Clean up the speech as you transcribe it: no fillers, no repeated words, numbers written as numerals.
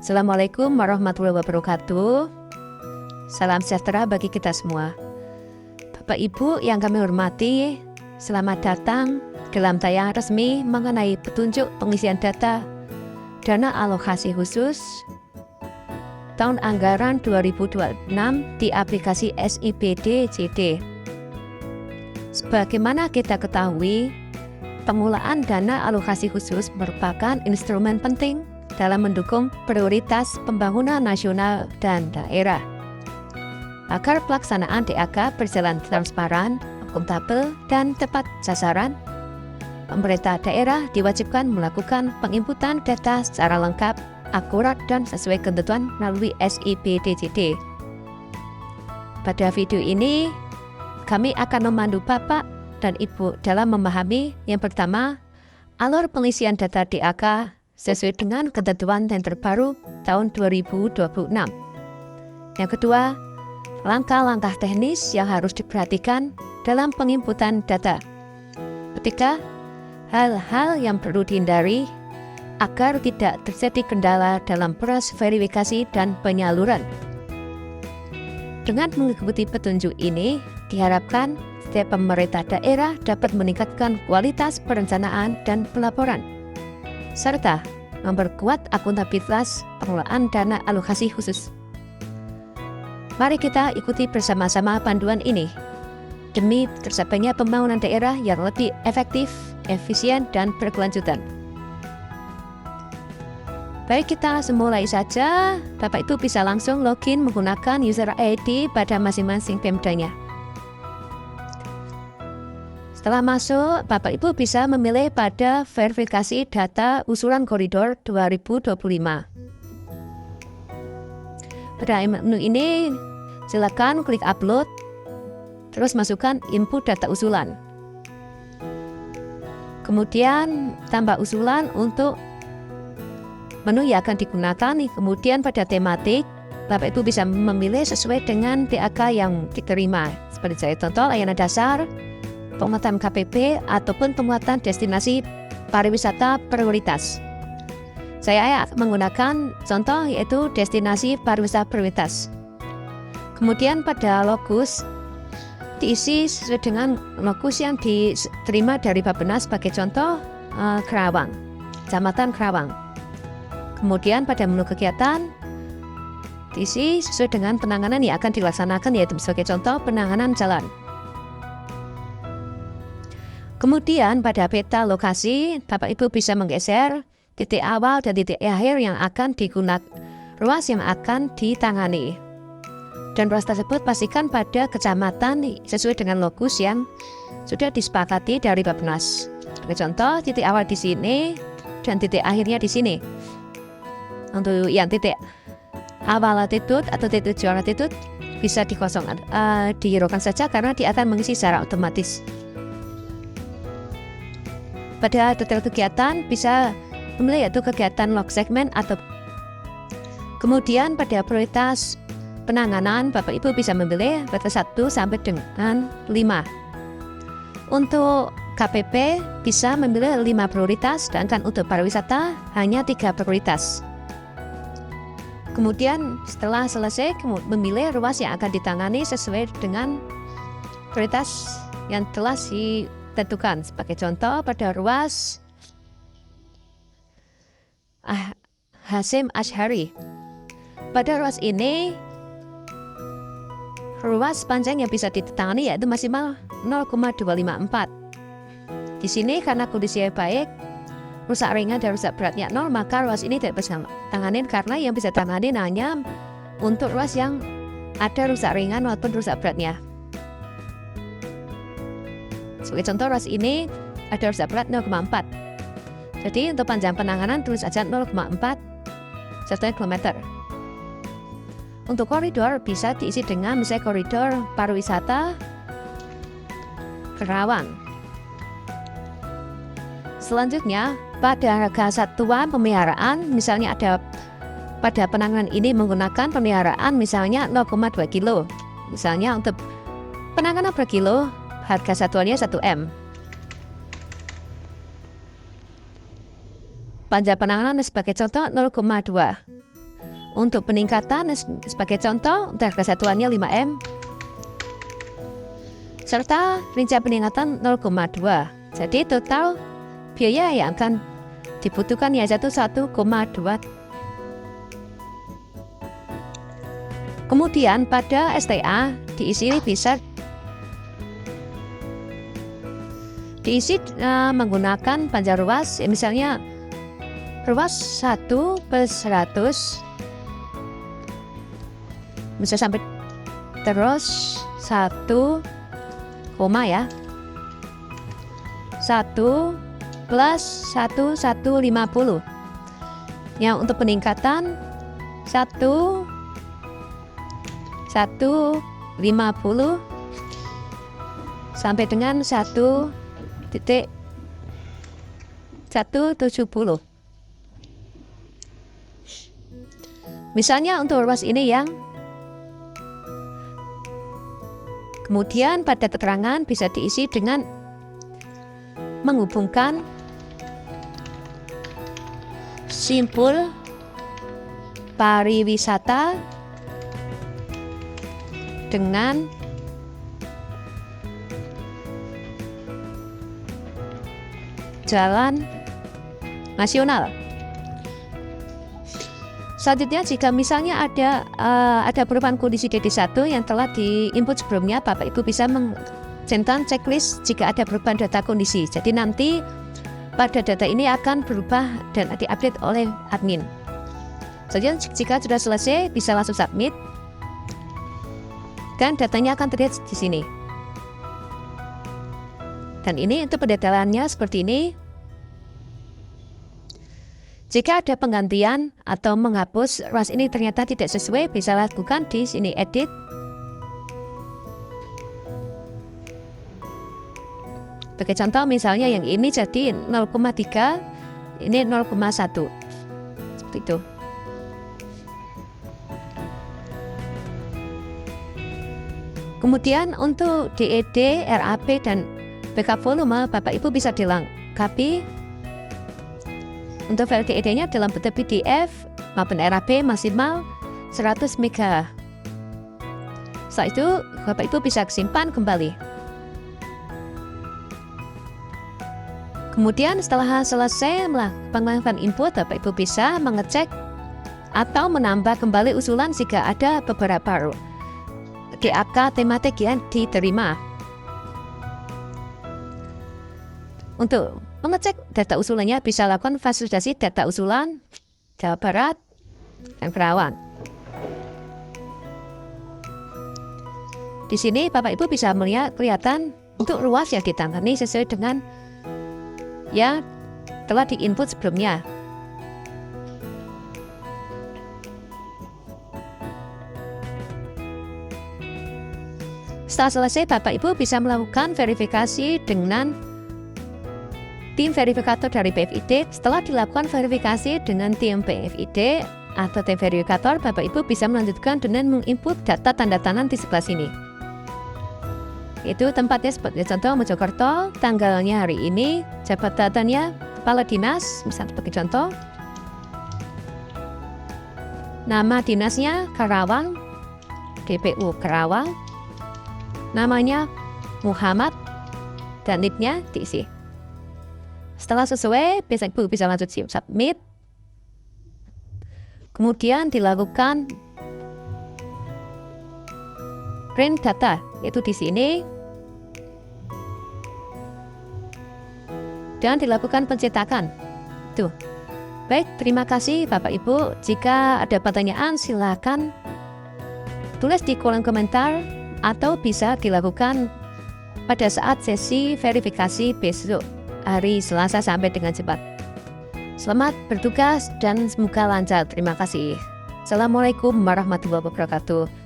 Assalamualaikum warahmatullahi wabarakatuh. Salam sejahtera bagi kita semua. Bapak Ibu yang kami hormati, selamat datang dalam tayangan resmi mengenai petunjuk pengisian data dana alokasi khusus tahun anggaran 2026 di aplikasi SIPD JD. Sebagaimana kita ketahui, pengelolaan dana alokasi khusus merupakan instrumen penting dalam mendukung prioritas pembangunan nasional dan daerah. Agar pelaksanaan DAK berjalan transparan, akuntabel, dan tepat sasaran, pemerintah daerah diwajibkan melakukan penginputan data secara lengkap, akurat, dan sesuai ketentuan melalui SIPDJD. Pada video ini, kami akan memandu Bapak dan Ibu dalam memahami yang pertama, alur pengisian data DAK sesuai dengan ketentuan yang terbaru tahun 2026. Yang kedua, langkah-langkah teknis yang harus diperhatikan dalam penginputan data. Ketiga, hal-hal yang perlu dihindari agar tidak terjadi kendala dalam proses verifikasi dan penyaluran. Dengan mengikuti petunjuk ini, diharapkan setiap pemerintah daerah dapat meningkatkan kualitas perencanaan dan pelaporan, serta memperkuat akuntabilitas pengelolaan dana alokasi khusus. Mari kita ikuti bersama-sama panduan ini demi tercapainya pembangunan daerah yang lebih efektif, efisien, dan berkelanjutan. Baik, kita mulai saja. Bapak Ibu bisa langsung login menggunakan user ID pada masing-masing Pemdanya. Setelah masuk, Bapak Ibu bisa memilih pada verifikasi data usulan koridor 2025. Pada menu ini, silakan klik upload, terus masukkan input data usulan. Kemudian tambah usulan untuk menu yang akan digunakan. Kemudian pada tematik, Bapak Ibu bisa memilih sesuai dengan DAK yang diterima. Seperti saya contoh layanan dasar, penguatan KPP, ataupun penguatan destinasi pariwisata prioritas. Saya menggunakan contoh yaitu destinasi pariwisata prioritas. Kemudian pada lokus diisi sesuai dengan lokus yang diterima dari Bappenas, sebagai contoh Kerawang, Kecamatan Kerawang. Kemudian pada menu kegiatan diisi sesuai dengan penanganan yang akan dilaksanakan, yaitu sebagai contoh penanganan jalan. Kemudian pada peta lokasi, Bapak Ibu bisa menggeser titik awal dan titik akhir yang akan digunakan, ruas yang akan ditangani. Dan ruas tersebut pastikan pada kecamatan sesuai dengan lokus yang sudah disepakati dari Bappenas. Sebagai contoh, titik awal di sini dan titik akhirnya di sini. Untuk yang titik awal latitude atau titik tujuan latitude bisa dikosongkan, dihiraukan saja karena dia akan mengisi secara otomatis. Pada detail kegiatan bisa memilih yaitu kegiatan log segmen atau kemudian pada prioritas penanganan, Bapak Ibu bisa memilih prioritas 1 sampai dengan 5. Untuk KPP bisa memilih 5 prioritas, sedangkan untuk pariwisata hanya 3 prioritas. Kemudian setelah selesai memilih ruas yang akan ditangani sesuai dengan prioritas yang telah ditentukan. Sebagai contoh pada ruas Hasyim Asy'ari. Pada ruas ini, ruas panjang yang bisa ditangani yaitu maksimal 0,254. Di sini karena kondisinya baik, rusak ringan dan rusak beratnya 0, maka ruas ini tidak bisa tangani karena yang bisa tangani hanya untuk ruas yang ada rusak ringan maupun rusak beratnya. Sebagai contoh, ruas ini ada rusak berat 0,4. Jadi untuk panjang penanganan tulis saja 0,4 km. Untuk koridor bisa diisi dengan misalnya koridor pariwisata Kerawang. Selanjutnya pada harga satuan pemeliharaan, misalnya ada pada penanganan ini menggunakan pemeliharaan misalnya 0,2 kilo. Misalnya untuk penanganan per kilo harga satuannya 1 M. Panjang penanganan sebagai contoh 0,2. Untuk peningkatan sebagai contoh, untuk harga satuannya 5M serta rincian peningkatan 0,2. Jadi total biaya yang akan dibutuhkan yaitu 1,2. Kemudian pada STA diisi menggunakan panjang ruas, misalnya ruas 1/100 bisa sampai terus 1, ya 1 plus 1,150. Yang untuk peningkatan 1,150 sampai dengan 1,170. Misalnya untuk ruas ini yang kemudian pada keterangan bisa diisi dengan menghubungkan simpul pariwisata dengan jalan nasional. Selanjutnya, jika misalnya ada perubahan kondisi DD1 yang telah diinput sebelumnya, Bapak Ibu bisa mencetak checklist jika ada perubahan data kondisi. Jadi nanti pada data ini akan berubah dan diupdate oleh admin. Selanjutnya, jika sudah selesai, bisa langsung submit dan datanya akan terlihat di sini. Dan ini untuk pendetailannya seperti ini. Jika ada penggantian atau menghapus ruas ini ternyata tidak sesuai, bisa lakukan di sini edit. Sebagai contoh misalnya yang ini jadi 0,3, ini 0,1. Seperti itu. Kemudian untuk DED, RAP, dan backup volume, Bapak Ibu bisa dilengkapi. Untuk file DED-nya dalam bentuk PDF maupun RAP maksimal 100 MB. Setelah itu, Bapak Ibu bisa simpan kembali. Kemudian setelah selesai melakukan input, Bapak Ibu bisa mengecek atau menambah kembali usulan jika ada beberapa DAK tematik yang diterima. Untuk mengecek data usulannya bisa lakukan fasilitasi data usulan Jawa Barat dan Kerawang. Di sini Bapak Ibu bisa melihat kelihatan untuk ruas yang ditangani sesuai dengan yang telah diinput sebelumnya. Setelah selesai, Bapak Ibu bisa melakukan verifikasi dengan tim verifikator dari PFID. Setelah dilakukan verifikasi dengan tim PFID atau tim verifikator, Bapak Ibu bisa melanjutkan dengan menginput data tanda tangan di sebelah sini. Itu tempatnya seperti contoh Mojokerto, tanggalnya hari ini, jabatannya kepala dinas, misalnya sebagai contoh. Nama dinasnya Karawang, DPU Karawang, namanya Muhammad, dan NIP-nya diisi. Setelah sesuai, Ibu bisa lanjut submit. Kemudian dilakukan print data, yaitu di sini. Dan dilakukan pencetakan. Tuh. Baik, terima kasih Bapak Ibu. Jika ada pertanyaan silakan tulis di kolom komentar atau bisa dilakukan pada saat sesi verifikasi besok hari Selasa sampai dengan Jumat. Selamat bertugas dan semoga lancar. Terima kasih. Assalamualaikum warahmatullahi wabarakatuh.